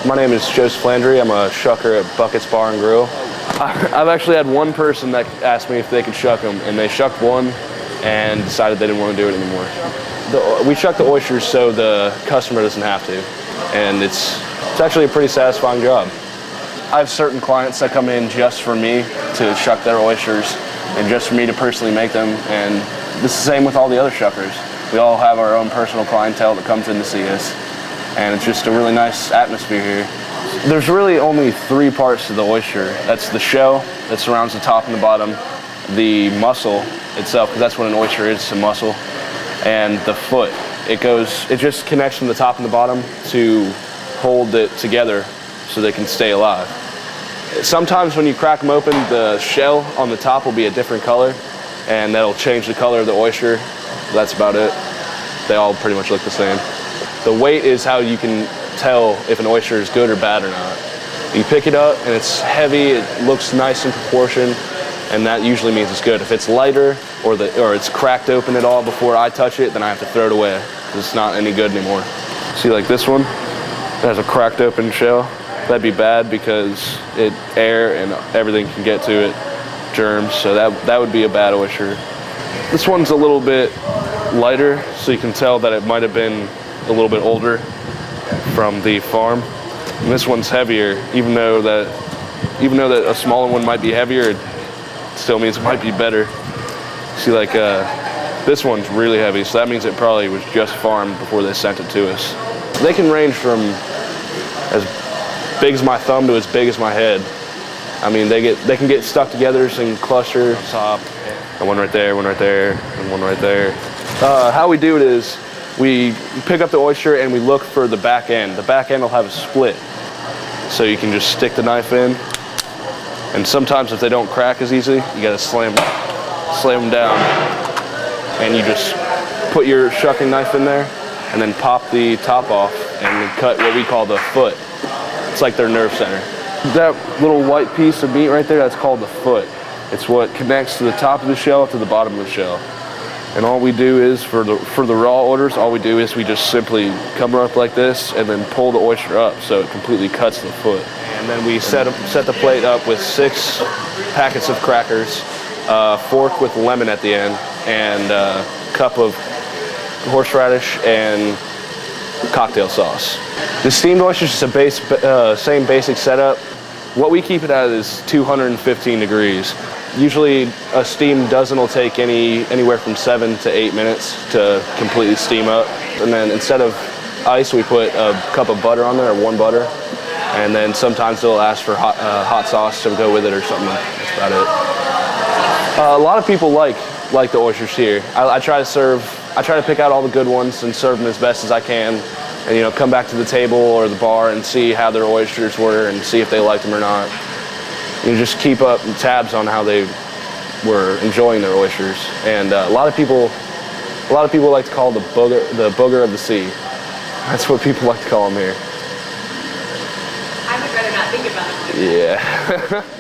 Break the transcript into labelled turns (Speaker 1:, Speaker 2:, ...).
Speaker 1: My name is Joseph Landry. I'm a shucker at Bucket's Bar and Grill. I've actually had one person that asked me if they could shuck them, and they shucked one and decided they didn't want to do it anymore. We shuck the oysters so the customer doesn't have to, and it's actually a pretty satisfying job. I have certain clients that come in just for me to shuck their oysters and just for me to personally make them, and this is the same with all the other shuckers. We all have our own personal clientele that comes in to see us, and it's just a really nice atmosphere here. There's really only three parts to the oyster. That's the shell that surrounds the top and the bottom, the muscle itself, because that's what an oyster is, it's a muscle, and the foot. It just connects from the top and the bottom to hold it together so they can stay alive. Sometimes when you crack them open, the shell on the top will be a different color, and that'll change the color of the oyster. That's about it. They all pretty much look the same. The weight is how you can tell if an oyster is good or bad or not. You pick it up and it's heavy, it looks nice in proportion, and that usually means it's good. If it's lighter or it's cracked open at all before I touch it, then I have to throw it away because it's not any good anymore. See, like this one, it has a cracked open shell. That'd be bad because air and everything can get to it, germs, so that would be a bad oyster. This one's a little bit lighter, so you can tell that it might have been a little bit older from the farm. And this one's heavier, even though that a smaller one might be heavier, it still means it might be better. See, like this one's really heavy, so that means it probably was just farmed before they sent it to us. They can range from as big as my thumb to as big as my head. I mean, they can get stuck together and cluster top. And one right there, one right there, and one right there. How we do it is we pick up the oyster and we look for the back end. The back end will have a split, so you can just stick the knife in. And sometimes if they don't crack as easy, you gotta slam them down. And you just put your shucking knife in there and then pop the top off and cut what we call the foot. It's like their nerve center. That little white piece of meat right there, that's called the foot. It's what connects to the top of the shell to the bottom of the shell. And all we do is, for the raw orders, all we do is we just simply come up like this and then pull the oyster up so it completely cuts the foot. And then we set the plate up with 6 packets of crackers, fork with lemon at the end, and a cup of horseradish and cocktail sauce. The steamed oyster is a same basic setup. What we keep it at is 215 degrees. Usually a steamed dozen will take anywhere from 7 to 8 minutes to completely steam up. And then instead of ice, we put a cup of butter on there, or 1 butter. And then sometimes they'll ask for hot sauce to go with it or something. That's about it. A lot of people like the oysters here. I try to pick out all the good ones and serve them as best as I can. And come back to the table or the bar and see how their oysters were and see if they liked them or not. Just keep up tabs on how they were enjoying their oysters. And a lot of people like to call the booger of the sea. That's what people like to call them here.
Speaker 2: I would rather not think about it.
Speaker 1: Yeah.